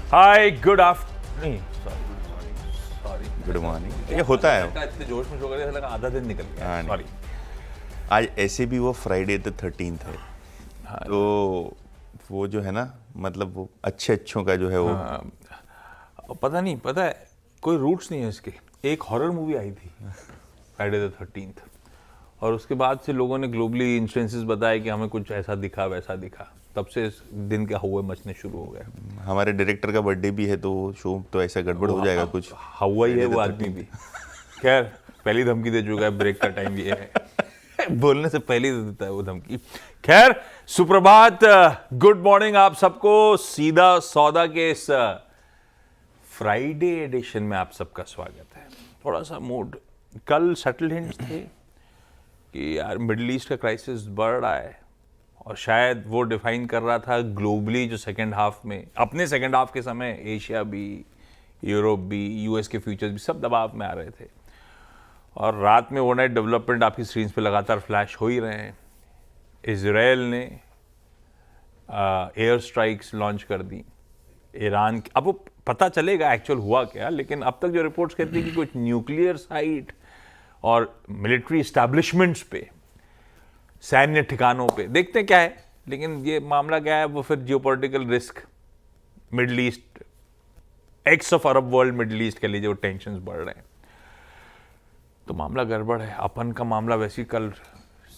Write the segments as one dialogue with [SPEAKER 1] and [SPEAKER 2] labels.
[SPEAKER 1] Hi good afternoon, sorry
[SPEAKER 2] good morning. ये होता है।
[SPEAKER 1] इतने जोश में शो कर लगा आधा दिन निकल गया।
[SPEAKER 2] हाँ,
[SPEAKER 1] सॉरी।
[SPEAKER 2] आज ऐसे भी वो फ्राइडे द 13th है, तो वो जो है ना, मतलब वो अच्छों का जो है वो
[SPEAKER 1] पता नहीं, पता है कोई रूट्स नहीं है इसके। एक हॉरर मूवी आई थी फ्राइडे द 13th, और उसके बाद से लोगों ने ग्लोबली इंस्टेंसेस बताए कि हमें कुछ ऐसा दिखा वैसा दिखा, तब से इस दिन के हुए मचने शुरू हो गए।
[SPEAKER 2] हमारे डायरेक्टर का बर्थडे भी है, तो वो शो तो ऐसा गड़बड़ हो जाएगा कुछ।
[SPEAKER 1] हुआ ही है वो आदमी भी। खैर, पहली धमकी दे चुका है, ब्रेक का टाइम ये है। बोलने से पहले दे देता है वो धमकी। खैर, सुप्रभात, गुड मॉर्निंग आप सबको। सीधा सौदा के इस फ्राइडे एडिशन में आप सबका स्वागत है। थोड़ा सा मूड, कल सटल हिंट्स थे कि यार मिडिल ईस्ट का क्राइसिस बढ़ रहा है, और शायद वो डिफाइन कर रहा था ग्लोबली जो सेकेंड हाफ में, अपने सेकेंड हाफ के समय एशिया भी, यूरोप भी, यूएस के फ्यूचर्स भी सब दबाव में आ रहे थे। और रात में ओवरनाइट डेवलपमेंट आपकी स्क्रीन पे लगातार फ्लैश हो ही रहे हैं। इजराइल ने एयर स्ट्राइक्स लॉन्च कर दी ईरान की। अब वो पता चलेगा एक्चुअल हुआ क्या, लेकिन अब तक जो रिपोर्ट्स कहती है कि कुछ न्यूक्लियर साइट और मिलिट्री एस्टैब्लिशमेंट्स पे, सैन्य ठिकानों पे, देखते हैं क्या है। लेकिन ये मामला क्या है, वो फिर geopolitical risk, middle east, x of Arab world middle east के लिए जो टेंशंस बढ़ रहे हैं, तो मामला गड़बड़ है। अपन का मामला वैसे ही कल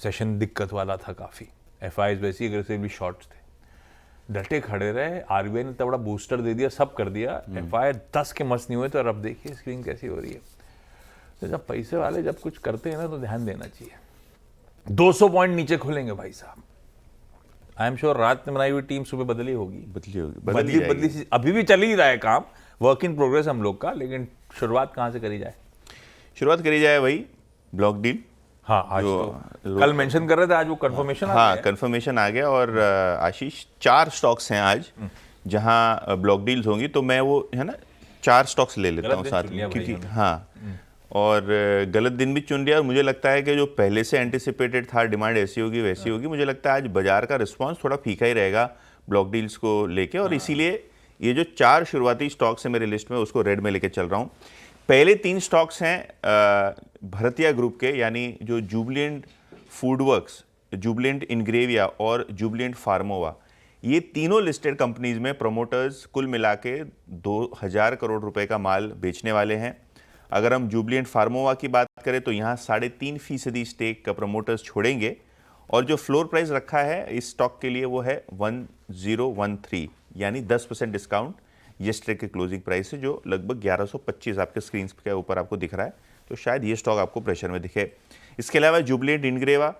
[SPEAKER 1] सेशन दिक्कत वाला था काफ़ी। एफआईज वैसे ही अग्रेसिवली शॉर्ट्स थे, डटे खड़े रहे। आरबीआई ने तो बड़ा बूस्टर दे दिया, सब कर दिया। एफआई 10 के मस नहीं हुए, तो अब देखिए स्क्रीन कैसी हो रही है। तो जब पैसे वाले जब कुछ करते हैं ना, तो ध्यान देना चाहिए। 200 पॉइंट नीचे खुलेंगे भाई साहब। आई एम श्योर रात में बनाई हुई टीम सुबह बदली होगी, बदली सी अभी भी चल ही रहा है काम, वर्क इन प्रोग्रेस हम लोग का। लेकिन शुरुआत कहाँ से करी जाए?
[SPEAKER 2] शुरुआत करी जाए वही ब्लॉक डील।
[SPEAKER 1] हाँ, आज तो कल मेंशन कर रहे थे, आज वो कंफर्मेशन आ गया।
[SPEAKER 2] हाँ, कंफर्मेशन आ गया। और आशीष, 4 स्टॉक्स हैं आज जहां ब्लॉक डील्स होंगी, तो मैं वो है ना 4 स्टॉक्स ले लेता हूँ साथ में, क्योंकि हाँ, और गलत दिन भी चुन लिया। और मुझे लगता है कि जो पहले से एंटिसिपेटेड था, डिमांड ऐसी होगी वैसी होगी। मुझे लगता है आज बाजार का रिस्पांस थोड़ा फीका ही रहेगा ब्लॉक डील्स को लेके, और इसीलिए ये जो 4 शुरुआती स्टॉक्स हैं मेरे लिस्ट में, उसको रेड में लेके चल रहा हूँ। पहले 3 स्टॉक्स हैं भरतिया ग्रुप के, यानी जो जुबिलेंट फूडवर्क्स, जुबिलेंट इनग्रेविया और जुबिलेंट फार्मोवा। ये तीनों लिस्टेड कंपनीज में प्रमोटर्स कुल मिला के 2000 करोड़ रुपए का माल बेचने वाले हैं। अगर हम जुबिलेंट फार्मोवा की बात करें, तो यहाँ 3.5% स्टेक का प्रमोटर्स छोड़ेंगे, और जो फ्लोर प्राइस रखा है इस स्टॉक के लिए वो है 1013, यानी 10% डिस्काउंट येस्टरडे के क्लोजिंग प्राइस से, जो लगभग 1125 आपके स्क्रीन के ऊपर आपको दिख रहा है। तो शायद ये स्टॉक आपको प्रेशर में दिखे। इसके अलावा जुबिलेंट इनग्रेवा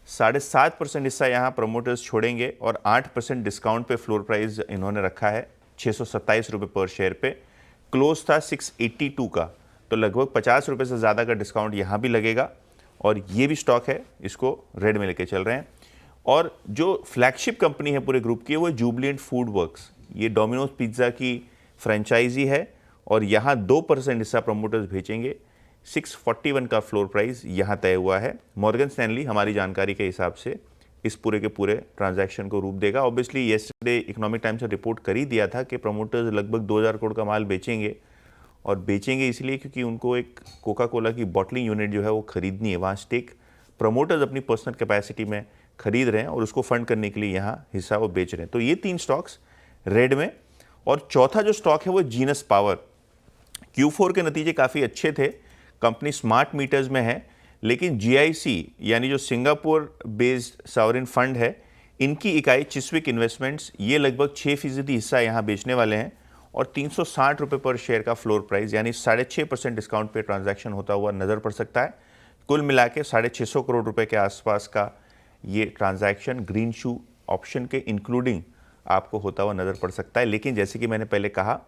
[SPEAKER 2] 7.5% हिस्सा यहाँ प्रमोटर्स छोड़ेंगे, और 8% डिस्काउंट पे फ्लोर प्राइस इन्होंने रखा है 627 रुपये पर शेयर पे। क्लोज था 682 का, तो लगभग 50 रुपये से ज़्यादा का डिस्काउंट यहाँ भी लगेगा। और ये भी स्टॉक है, इसको रेड में लेके चल रहे हैं। और जो फ्लैगशिप कंपनी है पूरे ग्रुप की, वो जुबिलेंट फूडवर्क्स। ये डोमिनोज पिज्ज़ा की फ्रेंचाइजी है, और यहाँ 2% हिस्सा प्रमोटर्स भेजेंगे। 641 का फ्लोर प्राइस यहाँ तय हुआ है। मॉर्गन स्टैनली हमारी जानकारी के हिसाब से इस पूरे के पूरे ट्रांजैक्शन को रूप देगा। ऑब्वियसली येस्टरडे इकोनॉमिक टाइम्स ने रिपोर्ट कर ही दिया था कि प्रमोटर्स लगभग 2000 करोड़ का माल बेचेंगे, और बेचेंगे इसलिए क्योंकि उनको एक कोका कोला की बॉटलिंग यूनिट जो है वो खरीदनी है। वहाँ स्टेक प्रमोटर्स अपनी पर्सनल कैपेसिटी में खरीद रहे हैं, और उसको फंड करने के लिए यहाँ हिस्सा वो बेच रहे हैं। तो ये 3 स्टॉक्स रेड में। और चौथा जो स्टॉक है वो जीनस पावर। Q4 के नतीजे काफ़ी अच्छे थे, कंपनी स्मार्ट मीटर्स में है, लेकिन GIC यानी जो सिंगापुर बेस्ड सॉवरेन फंड है, इनकी इकाई चिस्विक इन्वेस्टमेंट्स, ये लगभग 6% हिस्सा यहाँ बेचने वाले हैं, और 360 रुपये पर शेयर का फ्लोर प्राइस, यानी 6.5% डिस्काउंट पे ट्रांजैक्शन होता हुआ नज़र पड़ सकता है। कुल मिला के 650 करोड़ रुपए के आसपास का ये ट्रांजैक्शन ग्रीन शू ऑप्शन के इंक्लूडिंग आपको होता हुआ नज़र पड़ सकता है। लेकिन जैसे कि मैंने पहले कहा,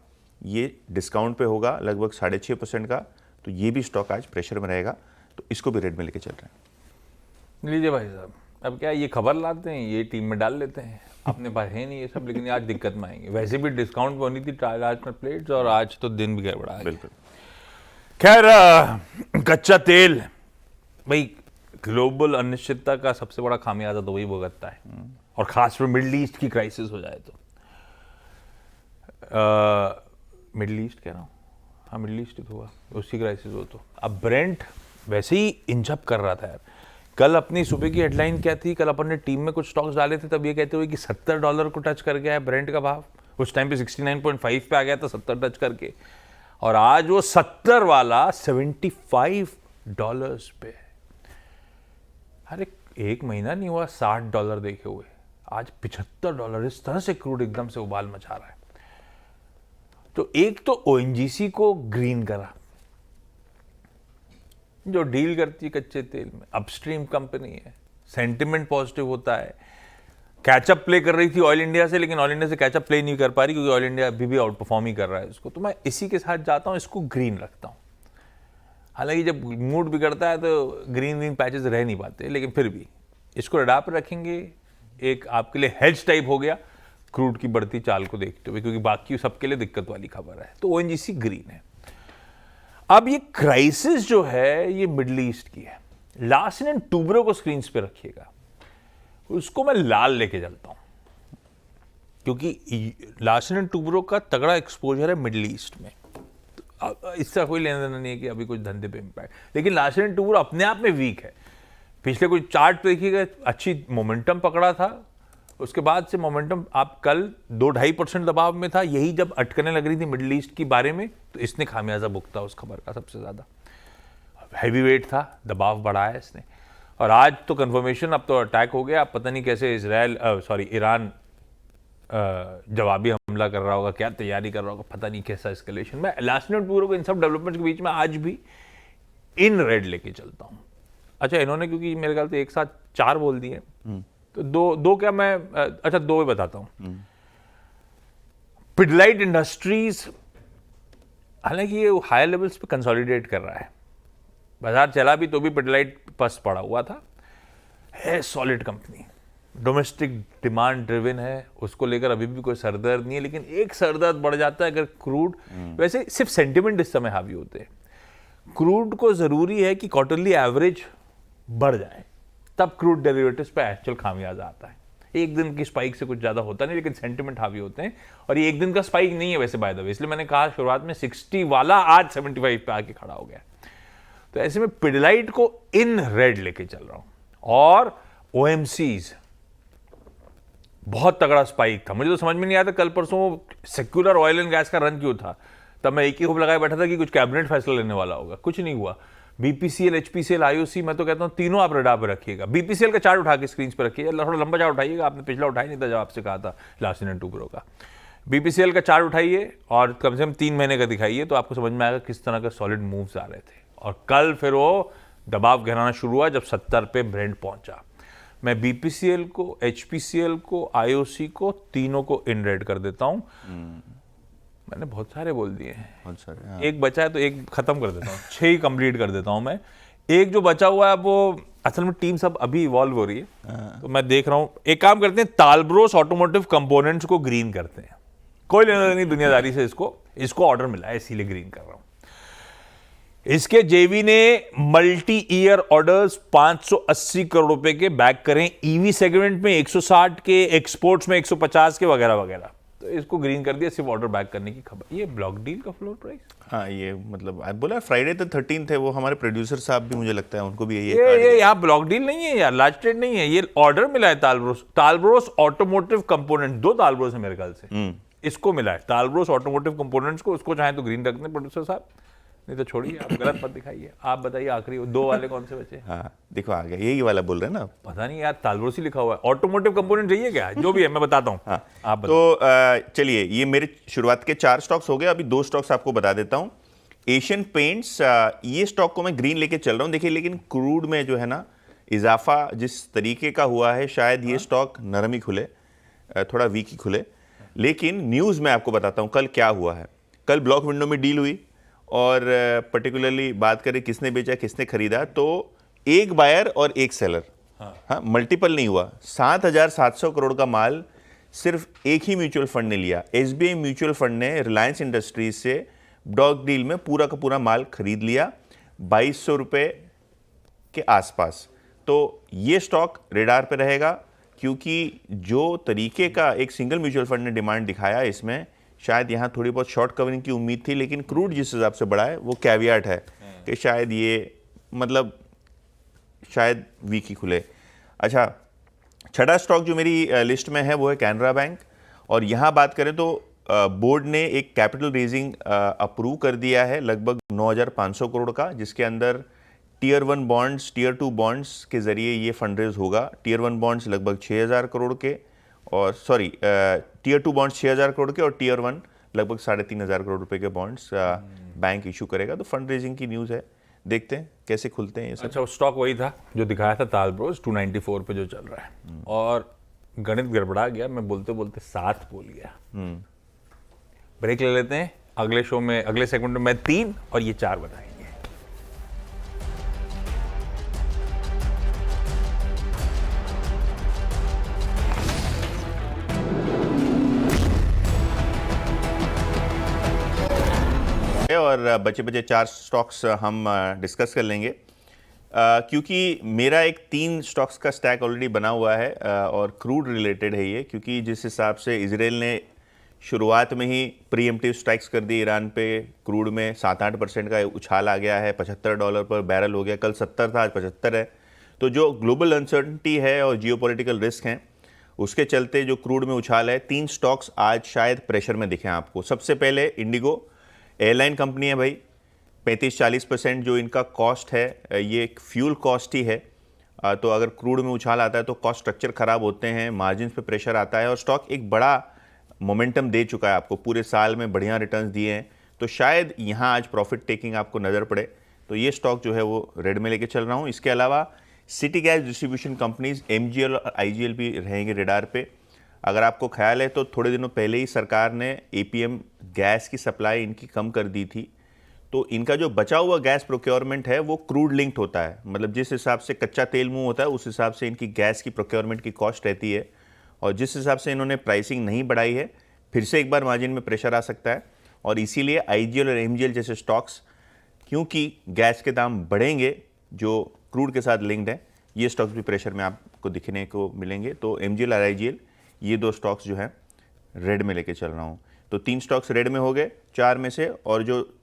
[SPEAKER 2] ये डिस्काउंट पे होगा लगभग 6.5% का, तो ये भी स्टॉक आज प्रेशर में रहेगा, तो इसको भी रेड में लेके चल रहे हैं।
[SPEAKER 1] लीजिए भाई साहब, अब क्या ये खबर लाते हैं, ये टीम में डाल लेते हैं। अपने पास है नहीं ये सब, लेकिन आज दिक्कत में आएंगे। वैसे भी डिस्काउंट पे होनी थी आज में प्लेट्स, और आज तो दिन भी गड़बड़ा है।
[SPEAKER 2] बिल्कुल।
[SPEAKER 1] खैर, कच्चा तेल भाई, ग्लोबल अनिश्चितता का सबसे बड़ा खामियाजा तो वही भुगतता है, और खास में मिडिल ईस्ट की क्राइसिस हो जाए तो। मिडिल ईस्ट कह रहा हूँ, हाँ मिडिल ईस्ट ही तो हुआ, उसी क्राइसिस हो। तो अब ब्रेंट वैसे ही इंचअप कर रहा था यार। कल अपनी सुबह की हेडलाइन क्या थी, कल अपन ने टीम में कुछ स्टॉक्स डाले थे, तब ये कहते हुए कि $70 को टच कर गया है ब्रेंट का भाव। उस टाइम पे 69.5 पे आ गया था 70 टच करके, और आज वो 70 वाला $75 पे है। अरे एक महीना नहीं हुआ $60 देखे हुए, आज $75। इस तरह से क्रूड एकदम से उबाल मचा रहा है। तो एक तो ओएनजीसी को ग्रीन करा, जो डील करती है कच्चे तेल में, अपस्ट्रीम कंपनी है, सेंटिमेंट पॉजिटिव होता है। कैचअप प्ले कर रही थी ऑयल इंडिया से, लेकिन ऑयल इंडिया से कैचअप प्ले नहीं कर पा रही, क्योंकि ऑयल इंडिया अभी भी आउट परफॉर्म ही कर रहा है इसको। तो मैं इसी के साथ जाता हूं, इसको ग्रीन रखता हूं। हालांकि जब मूड बिगड़ता है तो ग्रीन पैचेस रह नहीं पाते, लेकिन फिर भी इसको रडार पर रखेंगे। एक आपके लिए हेज टाइप हो गया क्रूड की बढ़ती चाल को देखते हुए, क्योंकि बाकी सबके लिए दिक्कत वाली खबर है। तो ओएनजीसी ग्रीन है। अब ये क्राइसिस जो है ये मिडिल ईस्ट की है। लार्सन एंड टूब्रो को स्क्रीन पे रखिएगा, उसको मैं लाल लेके चलता हूं, क्योंकि लार्सन एंड टूब्रो का तगड़ा एक्सपोजर है मिडिल ईस्ट में। इससे कोई लेना देना नहीं है कि अभी कुछ धंधे पे इम्पैक्ट, लेकिन लार्सन एंड टूब्रो अपने आप में वीक है। पिछले कुछ चार्ट देखिएगा, अच्छी मोमेंटम पकड़ा था, उसके बाद से मोमेंटम आप कल 2-2.5% दबाव में था। यही जब अटकने लग रही थी मिडिल ईस्ट की बारे में, तो इसने खामियाजा भुगता उस खबर का सबसे ज्यादा। हैवी वेट था, दबाव बढ़ाया इसने। और आज तो कंफर्मेशन, अब तो अटैक हो गया। अब पता नहीं कैसे ईरान जवाबी हमला कर रहा होगा, क्या तैयारी कर रहा होगा, पता नहीं कैसा एस्केलेशन। मैं लास्ट मिनट पूरा को इन सब डेवलपमेंट्स के बीच में आज भी इन रेड लेके चलता हूँ। अच्छा, इन्होंने क्योंकि मेरे ख्याल से एक साथ 4 बोल दिए, तो दो क्या मैं, अच्छा 2 ही बताता हूं। पिडलाइट इंडस्ट्रीज, हालांकि ये हायर लेवल्स पे कंसोलिडेट कर रहा है, बाजार चला भी तो भी पिडलाइट पस पड़ा हुआ था, है solid company, domestic demand driven है, उसको लेकर अभी भी कोई सरदर्द नहीं है। लेकिन एक सरदर्द बढ़ जाता है अगर क्रूड, वैसे सिर्फ सेंटिमेंट इस समय हावी होते हैं, क्रूड को जरूरी है कि क्वार्टरली एवरेज बढ़ जाए, तब क्रूड डेरिवेटिव्स पे एक्चुअल खामियाजा आता है। एक दिन की स्पाइक से कुछ ज्यादा होता नहीं, लेकिन सेंटिमेंट हावी होते हैं। और ये एक दिन का स्पाइक नहीं है वैसे बाय द वे, इसलिए मैंने कहा शुरुआत में 60 वाला आज 75 पे आके खड़ा हो गया। तो ऐसे में पिडलाइट को इन रेड लेके चल रहा हूं। और ओएमसीज बहुत तगड़ा स्पाइक था, मुझे तो समझ में नहीं आता कल परसों सेक्युलर ऑयल एंड गैस का रन क्यों था। तब मैं एक ही होप लगाए बैठा था कि कुछ कैबिनेट फैसला लेने वाला होगा, कुछ नहीं हुआ। बीपीसीएल, एचपीसीएल, आईओसी, मैं तो कहता हूं तीनों आप रडार पर रखिएगा। बीपीसीएल का चार्ट उठा के स्क्रीन पर रखिएगा, थोड़ा लंबा चार्ट उठाइएगा, आपने पिछला उठाया नहीं था जब आपसे कहा था लार्सन एंड टूब्रो का। बीपीसीएल का चार्ट उठाइए और कम से कम 3 महीने का दिखाइए, तो आपको समझ में आएगा किस तरह का सॉलिड मूव्स आ रहे थे। और कल फिर वो दबाव गहराना शुरू हुआ जब 70 पे ब्रेंट पहुंचा। मैं बीपीसीएल को, एचपीसीएल को, आईओसी को, तीनों को इन रेड कर देता हूं। मैंने बहुत सारे बोल दिए हैं,
[SPEAKER 2] बहुत सारे, हाँ।
[SPEAKER 1] एक बचा है तो एक खत्म कर देता हूँ, 6 ही कंप्लीट कर देता हूँ मैं। एक जो बचा हुआ है वो असल में टीम सब अभी इवॉल्व हो रही है, तो मैं देख रहा हूँ। एक काम करते हैं, तालब्रोस ऑटोमोटिव कंपोनेंट्स को ग्रीन करते हैं, कोई लेना देना नहीं दुनियादारी से, इसको ऑर्डर मिला है इसीलिए ग्रीन कर रहा हूँ। इसके जेवी ने मल्टी ईयर ऑर्डर्स 580 करोड़ रुपए के बैक करें, ईवी सेगमेंट में 160 के, एक्सपोर्ट्स में 150 के, वगैरह वगैरह। तो इसको ग्रीन कर दिया सिर्फ ऑर्डर बैक करने की खबर। ये ब्लॉक डील का फ्लोर प्राइस,
[SPEAKER 2] हाँ, ये मतलब आप बोला फ्राइडे तो 13 है, वो हमारे प्रोड्यूसर साहब भी मुझे लगता है उनको भी
[SPEAKER 1] ये यहाँ ब्लॉक डील नहीं है यार, लार्ज ट्रेड नहीं है, ये ऑर्डर मिला है तालब्रोस ऑटोमोटिव कंपोनेंट, 2 तालब्रोस है मेरे ख्याल से, इसको मिला है तालब्रोस ऑटोमोटिव कंपोनेंट्स को। उसको चाहे तो ग्रीन रखते हैं प्रोड्यूसर साहब, नहीं तो छोड़िए, आप गलत मत दिखाइए। आप बताइए आखिरी 2 वाले कौन से बचे?
[SPEAKER 2] हाँ देखो आ गया, यही वाला बोल रहे हैं ना,
[SPEAKER 1] पता नहीं यार, तालब्रोस ही लिखा हुआ है, ऑटोमोटिव कंपोनेंट चाहिए क्या, जो भी है मैं बताता हूँ।
[SPEAKER 2] हाँ,
[SPEAKER 1] आप
[SPEAKER 2] तो चलिए, ये मेरे शुरुआत के 4 स्टॉक्स हो गए, अभी 2 स्टॉक्स आपको बता देता हूँ। एशियन पेंट्स, ये स्टॉक को मैं ग्रीन लेके चल रहा हूँ। देखिए, लेकिन क्रूड में जो है ना इजाफा जिस तरीके का हुआ है, शायद ये स्टॉक नरम ही खुले, थोड़ा वीक ही खुले। लेकिन न्यूज़ में आपको बताता हूँ कल क्या हुआ है। कल ब्लॉक विंडो में डील हुई, और पर्टिकुलरली बात करें किसने बेचा किसने खरीदा, तो एक बायर और एक सेलर, हाँ मल्टीपल नहीं हुआ। 7,700 करोड़ का माल सिर्फ एक ही म्यूचुअल फंड ने लिया। एसबीआई म्यूचुअल फंड ने रिलायंस इंडस्ट्रीज से ब्लॉक डील में पूरा का पूरा माल खरीद लिया 2200 रुपये के आसपास। तो ये स्टॉक रेडार पे रहेगा, क्योंकि जो तरीके का एक सिंगल म्यूचुअल फंड ने डिमांड दिखाया इसमें, शायद यहाँ थोड़ी बहुत शॉर्ट कवरिंग की उम्मीद थी, लेकिन क्रूड जिस हिसाब से बढ़ा है वो कैवियाट है कि शायद ये मतलब शायद वीक ही खुले। अच्छा, छठा स्टॉक जो मेरी लिस्ट में है वो है कैनरा बैंक। और यहाँ बात करें तो बोर्ड ने एक कैपिटल रेजिंग अप्रूव कर दिया है लगभग 9,500 करोड़ का, जिसके अंदर टीयर 1 बॉन्ड्स, टीयर 2 बॉन्ड्स के जरिए ये फंड रेज होगा। टीयर 1 बॉन्ड्स लगभग 6,000 करोड़ के, और सॉरी टीयर 2 बॉन्ड्स 6,000 करोड़ के और टीयर 1 लगभग 3,500 करोड़ रुपए के बॉन्ड्स बैंक इशू करेगा। तो फंड रेजिंग की न्यूज़ है, देखते हैं कैसे खुलते हैं ये सब।
[SPEAKER 1] अच्छा, स्टॉक वही था जो दिखाया था तालब्रोज 294 पे जो चल रहा है, और गणित गड़बड़ा गया, मैं बोलते बोलते 7 बोल गया। ब्रेक ले लेते हैं, अगले शो में अगले सेगमेंट में मैं 3 और ये 4 बताएंगे।
[SPEAKER 2] और बचे बचे 4 स्टॉक्स हम डिस्कस कर लेंगे, क्योंकि मेरा एक 3 स्टॉक्स का स्टैक ऑलरेडी बना हुआ है और क्रूड रिलेटेड है ये, क्योंकि जिस हिसाब से इजराइल ने शुरुआत में ही प्रीएम्प्टिव स्ट्राइक्स कर दी ईरान पे, क्रूड में 7-8% का उछाल आ गया है, $75 पर बैरल हो गया, कल 70 था, आज 75 है। तो जो ग्लोबल अनसर्टनिटी है और जियोपॉलिटिकल रिस्क हैं, उसके चलते जो क्रूड में उछाल है, 3 स्टॉक्स आज शायद प्रेशर में दिखे आपको। सबसे पहले इंडिगो एयरलाइन कंपनी है भाई, 35-40% जो इनका कॉस्ट है ये एक फ्यूल कॉस्ट ही है। तो अगर क्रूड में उछाल आता है तो कॉस्ट स्ट्रक्चर खराब होते हैं, मार्जिन्स पे प्रेशर आता है, और स्टॉक एक बड़ा मोमेंटम दे चुका है आपको, पूरे साल में बढ़िया रिटर्न्स दिए हैं, तो शायद यहाँ आज प्रॉफिट टेकिंग आपको नज़र पड़े। तो ये स्टॉक जो है वो रेड में लेके चल रहा हूँ। इसके अलावा city gas distribution companies MGL और IGL भी रहेंगे रेडार पे। अगर आपको ख्याल है तो थोड़े दिनों पहले ही सरकार ने APM गैस की सप्लाई इनकी कम कर दी थी, तो इनका जो बचा हुआ गैस प्रोक्योरमेंट है वो क्रूड लिंक्ड होता है, मतलब जिस हिसाब से कच्चा तेल मूव होता है उस हिसाब से इनकी गैस की प्रोक्योरमेंट की कॉस्ट रहती है, और जिस हिसाब से इन्होंने प्राइसिंग नहीं बढ़ाई है, फिर से एक बार मार्जिन में प्रेशर आ सकता है। और इसीलिए IGL और MGL जैसे स्टॉक्स, क्योंकि गैस के दाम बढ़ेंगे जो क्रूड के साथ लिंक्ड है, ये स्टॉक्स भी प्रेशर में आपको दिखने को मिलेंगे। तो MGL और IGL ये 2 स्टॉक्स जो हैं रेड में लेके चल रहा हूँ। तो 3 स्टॉक्स रेड में हो गए 4 में से, और जो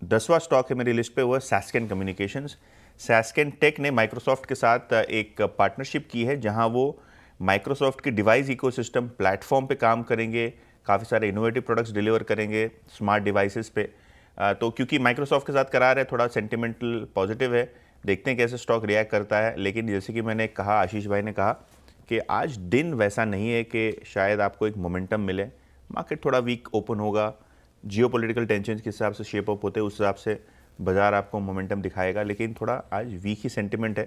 [SPEAKER 2] 10वां स्टॉक है मेरी लिस्ट पे वो है सैस्केन कम्युनिकेशंस। सैस्केन टेक ने माइक्रोसॉफ्ट के साथ एक पार्टनरशिप की है, जहां वो माइक्रोसॉफ्ट के डिवाइस इकोसिस्टम प्लेटफॉर्म पे काम करेंगे, काफ़ी सारे इनोवेटिव प्रोडक्ट्स डिलीवर करेंगे स्मार्ट डिवाइसेस पे। तो क्योंकि माइक्रोसॉफ्ट के साथ करार है, थोड़ा सेंटिमेंटल पॉजिटिव है, देखते हैं कैसे स्टॉक रिएक्ट करता है। लेकिन जैसे कि मैंने कहा, आशीष भाई ने कहा कि आज दिन वैसा नहीं है कि शायद आपको एक मोमेंटम मिले, मार्केट थोड़ा वीक ओपन होगा, जियोपॉलिटिकल टेंशन के हिसाब से शेप अप होते हैं, उस हिसाब से बाजार आपको मोमेंटम दिखाएगा, लेकिन थोड़ा आज वीक ही सेंटिमेंट है,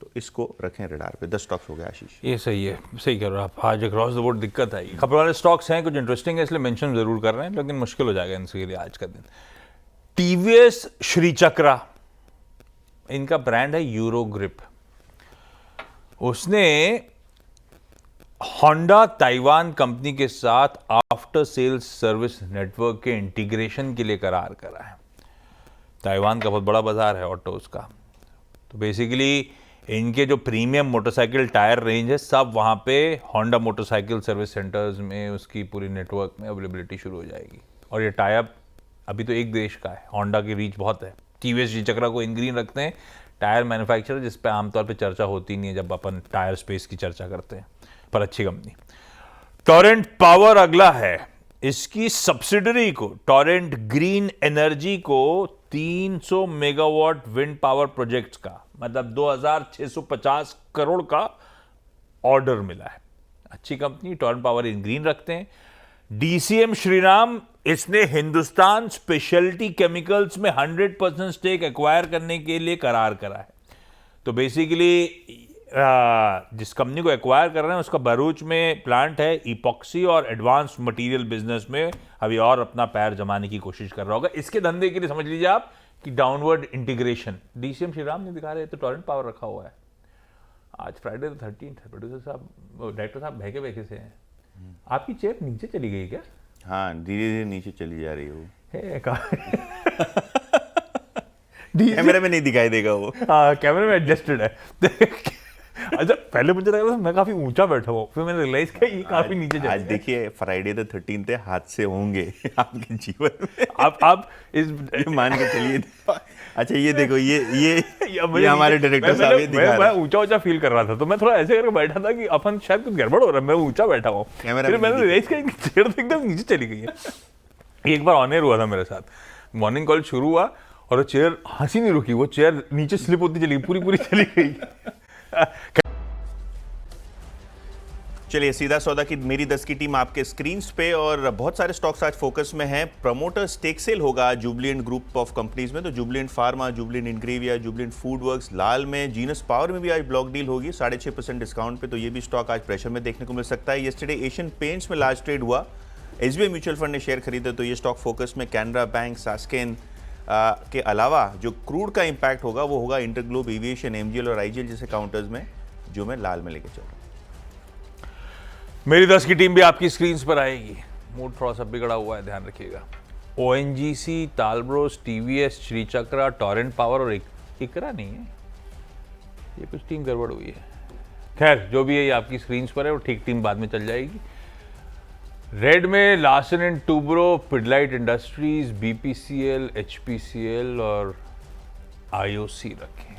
[SPEAKER 2] तो इसको रखें रडार पे। 10 स्टॉक्स हो गए आशीष।
[SPEAKER 1] ये सही है, सही कर रहे हो आप। आज अक्रॉस द बोर्ड दिक्कत आई, खबर वाले स्टॉक्स हैं, कुछ इंटरेस्टिंग है इसलिए मेंशन जरूर कर रहे हैं, लेकिन मुश्किल हो जाएगा इनके लिए आज का दिन। TVS श्रीचक्रा, इनका ब्रांड है यूरो ग्रिप। उसने होंडा ताइवान कंपनी के साथ आफ्टर सेल्स सर्विस नेटवर्क के इंटीग्रेशन के लिए करार करा है। ताइवान का बहुत बड़ा बाजार है ऑटोज का, तो बेसिकली इनके जो प्रीमियम मोटरसाइकिल टायर रेंज है सब वहाँ पे होंडा मोटरसाइकिल सर्विस सेंटर्स में उसकी पूरी नेटवर्क में अवेलेबिलिटी शुरू हो जाएगी। और ये टाइप अभी तो एक देश का है, होंडा की रीच बहुत है। TVS श्रीचक्रा को इनग्रीन रखते हैं टायर मैन्युफैक्चरर, जिस पे आमतौर पे चर्चा होती नहीं है जब अपन टायर स्पेस की चर्चा करते हैं, पर अच्छी कंपनी। टोरेंट पावर अगला है, इसकी सब्सिडरी को टोरेंट ग्रीन एनर्जी को 300 मेगावाट विंड पावर प्रोजेक्ट्स का मतलब 2650 करोड़ का ऑर्डर मिला है। अच्छी company, Torrent power in green रखते हैं। DCM श्रीराम, इसने हिंदुस्तान स्पेशलिटी केमिकल्स में 100% स्टेक एक्वायर करने के लिए करार करा है। तो बेसिकली जिस कंपनी को एक्वायर कर रहे हैं उसका भरूच में प्लांट है, इपॉक्सी और एडवांस मटेरियल बिजनेस में अभी और अपना पैर जमाने की कोशिश कर रहा होगा। इसके धंधे के लिए समझ लीजिए आप कि डाउनवर्ड इंटीग्रेशन DCM श्रीराम ने दिखा रहे, तो टोरेंट पावर रखा हुआ है। आज फ्राइडे 13 है, प्रोड्यूसर साहब, डायरेक्टर साहब भैके भैके से हैं। आपकी चेप नीचे चली गई क्या?
[SPEAKER 2] हाँ, धीरे धीरे नीचे चली जा रही है
[SPEAKER 1] कैमरे
[SPEAKER 2] में नहीं दिखाई देगा वो।
[SPEAKER 1] हाँ, कैमरे में एडजस्टेड है। अच्छा पहले मुझे लगा था मैं काफी ऊंचा बैठा हुआ, फिर मैंने रियलाइज किया ये काफी नीचे चला
[SPEAKER 2] आज
[SPEAKER 1] गया।
[SPEAKER 2] देखिए फ्राइडे द 13th है, हादसे होंगे आपके जीवन में,
[SPEAKER 1] आप इस
[SPEAKER 2] ये मान के चलिए। अच्छा ये देखो, ये
[SPEAKER 1] मुझे
[SPEAKER 2] हमारे डायरेक्टर साहब ये दिखा
[SPEAKER 1] मैं
[SPEAKER 2] रहे हैं।
[SPEAKER 1] ऊंचा ऊंचा फील कर रहा था, तो मैं थोड़ा ऐसे करके बैठा था कि अपन शायद कुछ गड़बड़ हो रहा है, मैं ऊंचा बैठा हुआ हूँ।
[SPEAKER 2] कैमरा
[SPEAKER 1] फिर
[SPEAKER 2] में
[SPEAKER 1] मैंने
[SPEAKER 2] नहीं
[SPEAKER 1] रियलाइज किया कि चेयर तो एकदम नीचे चली गई है। एक बार ऑन एयर हुआ था मेरे साथ, मॉर्निंग कॉल शुरू हुआ और वो चेयर हंसी नहीं रुकी, वो चेयर नीचे स्लिप होती चली गई, पूरी पूरी चली गई।
[SPEAKER 2] चलिए सीधा सौदा की मेरी 10 की टीम आपके स्क्रीन पे, और बहुत सारे स्टॉक्स आज फोकस में हैं। प्रमोटर स्टेक सेल होगा जुबलिएंट ग्रुप ऑफ कंपनीज में, तो Jubilant pharma, Jubilant Ingrevia, Jubilant food works लाल में, जीनस पावर में भी आज ब्लॉक डील होगी 6.5% डिस्काउंट पे, तो ये भी स्टॉक आज प्रेशर में देखने को मिल सकता है। येस्टरडे एशियन पेंट्स में लार्ज ट्रेड हुआ, एसबीआई म्यूचुअल फंड ने शेयर खरीदे, तो ये स्टॉक फोकस में। कैनरा बैंक, सास्केन के अलावा जो क्रूड का इंपैक्ट होगा वो होगा इंटरग्लोब एविएशन, एमजीएल और आईजीएल जैसे काउंटर्स में, जो मैं लाल में लेके चल रहा हूँ।
[SPEAKER 1] मेरी 10 की टीम भी आपकी स्क्रीन पर आएगी। मूड थोड़ा सा बिगड़ा हुआ है, ध्यान रखिएगा। ओएनजीसी, तालब्रोस, टीवीएस, श्रीचक्रा, टॉरेंट पावर और इकरा नहीं है, ये कुछ टीम गड़बड़ हुई है। खैर जो भी है ये आपकी स्क्रीन पर है, वो ठीक टीम बाद में चल जाएगी। रेड में Larsen and Toubro, Pidilite industries, BPCL, HPCL और आईओसी रखें।